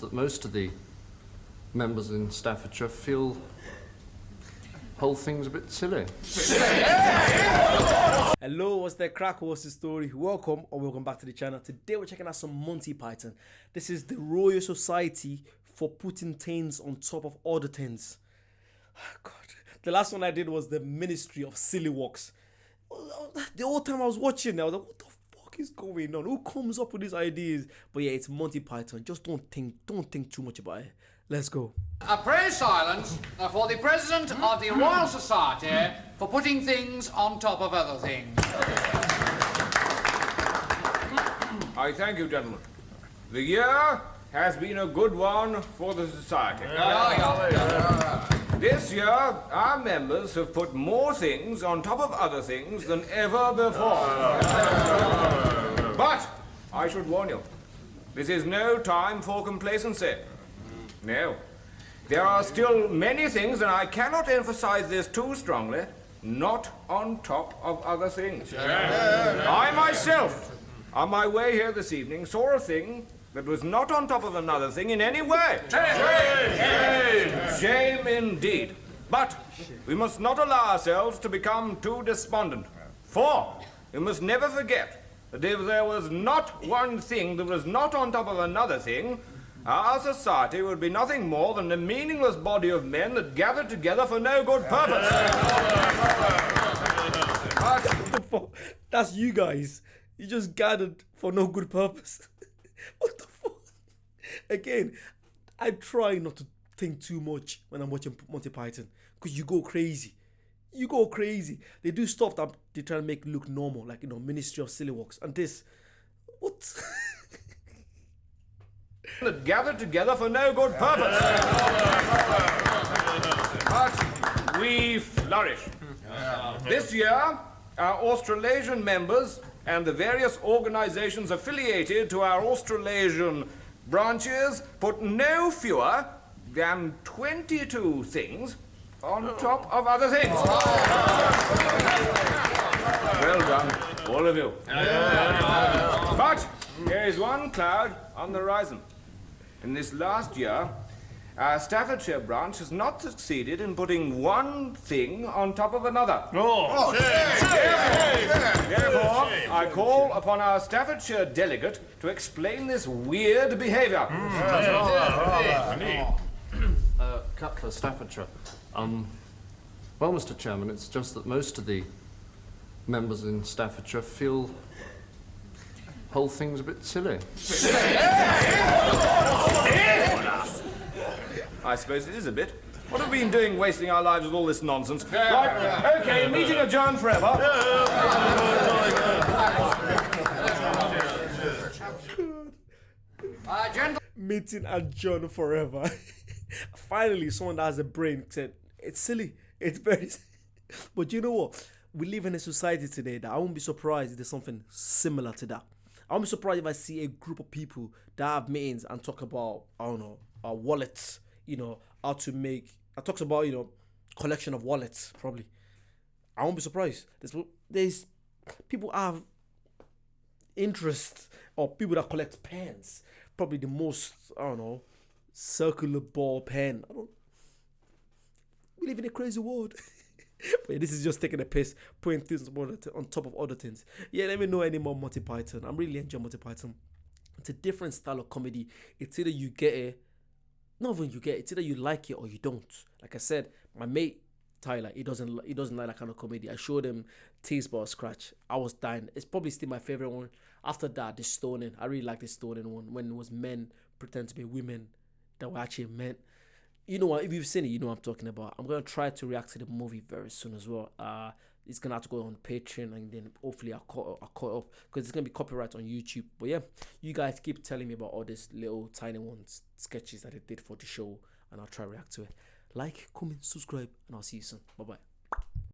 that most of the members in Staffordshire feel whole thing's a bit silly. Hello, what's the crack? What's the story? Welcome or welcome back to the channel. Today we're checking out some Monty Python. This is the Royal Society for putting things on top of other things. God, the last one I did was the Ministry of Silly Walks. The whole time I was watching, I was like, what the fuck is going on? Who comes up with these ideas? But yeah, it's Monty Python. Just don't think too much about it. Let's go. A praise silence for the President of the Royal Society for putting things on top of other things. I thank you, gentlemen. The year has been a good one for the Society. This year, our members have put more things on top of other things than ever before. But I should warn you, this is no time for complacency. No. There are still many things, and I cannot emphasize this too strongly, not on top of other things. I myself, on my way here this evening, saw a thing that was not on top of another thing in any way. Shame indeed. But we must not allow ourselves to become too despondent. For we must never forget that if there was not one thing that was not on top of another thing, our society would be nothing more than a meaningless body of men that gathered together for no good purpose. What the fuck? That's you guys. You just gathered for no good purpose. What the fuck? Again, I try not to think too much when I'm watching Monty Python, because you go crazy. You go crazy. They do stuff that they try to make look normal, like, you know, Ministry of Silly Walks. And this, what? That gathered together for no good purpose. But we flourish. This year, our Australasian members and the various organizations affiliated to our Australasian branches put no fewer than 22 things on top of other things. Well done, all of you. But there is one cloud on the horizon. In this last year, our Staffordshire branch has not succeeded in putting one thing on top of another. Therefore, I call upon our Staffordshire delegate to explain this weird behaviour. Cutler, Staffordshire. Well, Mr. Chairman, it's just that most of the members in Staffordshire feel whole thing's a bit silly. I suppose it is a bit. What have we been doing wasting our lives with all this nonsense? Right, okay, meeting adjourned forever. Meeting adjourned forever. Finally, someone that has a brain said, it's silly. It's very silly. But you know what? We live in a society today that I won't be surprised if there's something similar to that. I won't be surprised if I see a group of people that have meetings and talk about, I don't know, wallets, you know, how to make, I talks about, you know, collection of wallets, probably. I won't be surprised. There's people have interest, or people that collect pens, probably the most, I don't know, circular ball pen. We live in a crazy world. But this is just taking a piss, putting things on top of other things. Yeah, let me know any more Monty Python. I'm really enjoying Monty Python. It's a different style of comedy. It's either you get it, not even you get it, it's either you like it or you don't. Like I said, my mate Tyler, he doesn't like that kind of comedy. I showed him Taste Bar Scratch. I was dying. It's probably still my favorite one. After that, the stoning. I really like the stoning one, when it was men pretend to be women that were actually men. You know what? If you've seen it, you know what I'm talking about. I'm gonna try to react to the movie very soon as well. It's gonna have to go on Patreon, and then hopefully I'll caught up, because it's gonna be copyright on YouTube. But yeah, you guys keep telling me about all these little tiny ones, sketches that I did for the show, and I'll try to react to it. Like, comment, subscribe, and I'll see you soon. Bye bye.